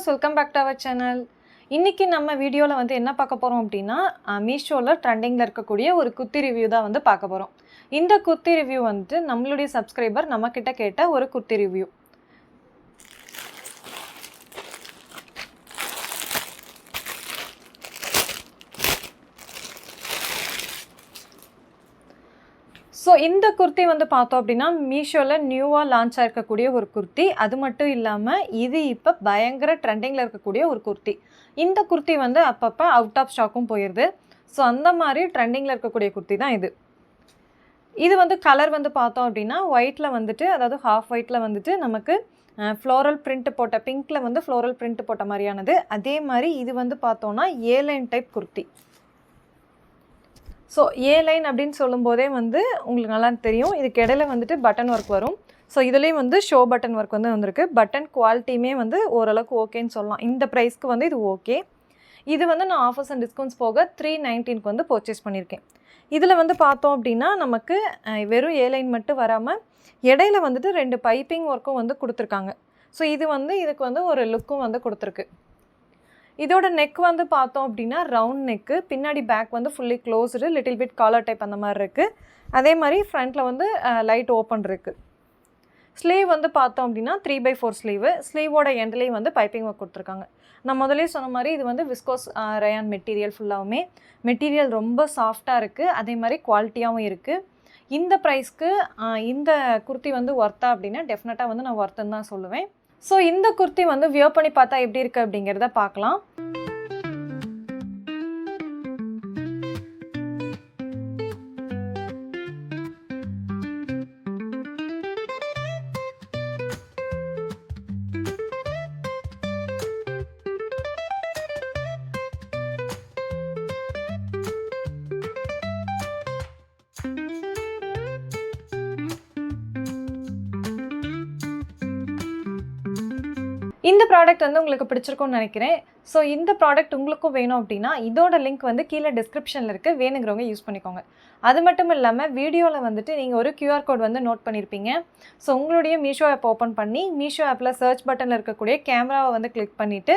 Viewers, welcome back to our channel. இன்றைக்கி நம்ம வீடியோவில் வந்து என்ன பார்க்க போகிறோம் அப்படின்னா, மீஷோவில் ட்ரெண்டிங்கில் இருக்கக்கூடிய ஒரு குர்த்தி ரிவ்யூ தான் வந்து பார்க்க போகிறோம். இந்த குர்த்தி ரிவ்யூ வந்துட்டு நம்மளுடைய சப்ஸ்கிரைபர் நம்மக்கிட்ட கேட்ட ஒரு குர்த்தி ரிவ்யூ. ஸோ இந்த குர்த்தி வந்து பார்த்தோம் அப்படின்னா மீஷோவில் நியூவாக லான்ச் ஆகிருக்கக்கூடிய ஒரு குர்த்தி. அது மட்டும் இல்லாமல் இது இப்போ பயங்கர ட்ரெண்டிங்கில் இருக்கக்கூடிய ஒரு குர்த்தி. இந்த குர்த்தி வந்து அப்பப்போ அவுட் ஆஃப் ஸ்டாக்கும் போயிடுது. ஸோ அந்த மாதிரி ட்ரெண்டிங்கில் இருக்கக்கூடிய குர்த்தி தான் இது. இது வந்து கலர் வந்து பார்த்தோம் அப்படின்னா ஒயிட்டில் வந்துட்டு, அதாவது ஹாஃப் ஒயிட்டில் வந்துட்டு நமக்கு ஃப்ளோரல் பிரிண்ட் போட்ட, பிங்க்கில் வந்து ஃப்ளோரல் பிரிண்ட் போட்ட மாதிரியானது. அதே மாதிரி இது வந்து பார்த்தோன்னா airline type kurti. So airline அப்படின்னு சொல்லும்போதே வந்து உங்களுக்கு நல்லா தெரியும். இதுக்கு இடையில வந்துட்டு பட்டன் ஒர்க் வரும். ஸோ இதுலேயும் வந்து ஷோ பட்டன் ஒர்க் வந்து வந்திருக்கு. பட்டன் குவாலிட்டியுமே வந்து ஓரளவுக்கு ஓகேன்னு சொல்லலாம். இந்த ப்ரைஸ்க்கு வந்து இது ஓகே. இது வந்து நான் ஆஃபர்ஸ் அண்ட் டிஸ்கவுண்ட்ஸ் போக 319க்கு வந்து பர்ச்சேஸ் பண்ணியிருக்கேன். இதில் வந்து பார்த்தோம் அப்படின்னா நமக்கு வெறும் ஏலைன் மட்டும் வராமல் இடையில வந்துட்டு 2 பைப்பிங் ஒர்க்கும் வந்து கொடுத்துருக்காங்க. ஸோ இது வந்து இதுக்கு வந்து ஒரு லுக்கும் வந்து கொடுத்துருக்கு. இதோட நெக் வந்து பார்த்தோம் அப்படின்னா ரவுண்ட் நெக்கு, பின்னாடி பேக் வந்து fully closed, little bit collar type அந்த மாதிரி இருக்குது. அதே மாதிரி ஃப்ரண்ட்டில் வந்து லைட் ஓப்பன் இருக்குது. ஸ்லீவ் வந்து பார்த்தோம் அப்படின்னா 3/4 ஸ்லீவு. ஸ்லீவோட எண்ட்லேயும் வந்து பைப்பிங் ஒர்க் கொடுத்துருக்காங்க. நான் முதலே சொன்ன மாதிரி இது வந்து விஸ்கோஸ் ரயான் மெட்டீரியல். ஃபுல்லாகவுமே மெட்டீரியல் ரொம்ப சாஃப்டாக இருக்குது. அதே மாதிரி குவாலிட்டியாகவும் இருக்குது. இந்த ப்ரைஸ்க்கு இந்த குர்த்தி வந்து ஒர்த்தா அப்படின்னா டெஃபினட்டாக வந்து நான் ஒர்த்துன்னு தான் சொல்லுவேன். ஸோ இந்த குர்த்தி வந்து வியர் பண்ணி பார்த்தா எப்படி இருக்குது அப்படிங்கிறத பார்க்கலாம். இந்த ப்ராடக்ட் வந்து உங்களுக்கு பிடிச்சிருக்கும்னு நினைக்கிறேன். ஸோ இந்த ப்ராடக்ட் உங்களுக்கும் வேணும் அப்படின்னா இதோட லிங்க் வந்து கீழே டிஸ்கிரிப்ஷனில் இருக்குது. வேணுங்கிறவங்க யூஸ் பண்ணிக்கோங்க. அது மட்டும் இல்லாமல் வீடியோவில் வந்துட்டு நீங்கள் ஒரு QR கோட் வந்து நோட் பண்ணியிருப்பீங்க. ஸோ உங்களுடைய மீஷோ ஆப் ஓப்பன் பண்ணி மீஷோ ஆப்பில் சர்ச் பட்டனில் இருக்கக்கூடிய கேமராவை வந்து கிளிக் பண்ணிவிட்டு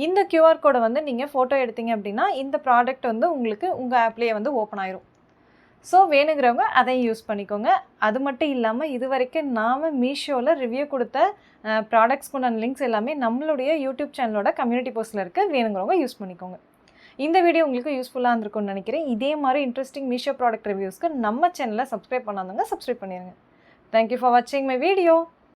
இந்த QR கோடை வந்து நீங்கள் ஃபோட்டோ எடுத்தீங்க அப்படின்னா இந்த ப்ராடக்ட் வந்து உங்களுக்கு உங்கள் ஆப்லேயே வந்து ஓப்பன் ஆயிரும். ஸோ வேணுங்கிறவங்க அதையும் யூஸ் பண்ணிக்கோங்க. அது மட்டும் இல்லாமல் இது வரைக்கும் நாம் மீஷோவில் ரிவ்யூ கொடுத்த ப்ராடக்ட்ஸ்க்குண்டான லிங்க்ஸ் எல்லாமே நம்மளுடைய யூடியூப் சேனலோட கம்யூனிட்டி போஸ்ட்டில் இருக்குது. வேணுங்கிறவங்க யூஸ் பண்ணிக்கோங்க. இந்த வீடியோ உங்களுக்கு யூஸ்ஃபுல்லாக இருந்திருக்கும்னு நினைக்கிறேன். இதே மாதிரி இன்ட்ரெஸ்டிங் மீஷோ ப்ராடக்ட் ரிவ்யூஸ்க்கு நம்ம சேனலை சப்ஸ்கிரைப் பண்ணாதவங்க சப்ஸ்கிரைப் பண்ணிடுங்க. தேங்க்யூ ஃபார் வாட்சிங் மை வீடியோ.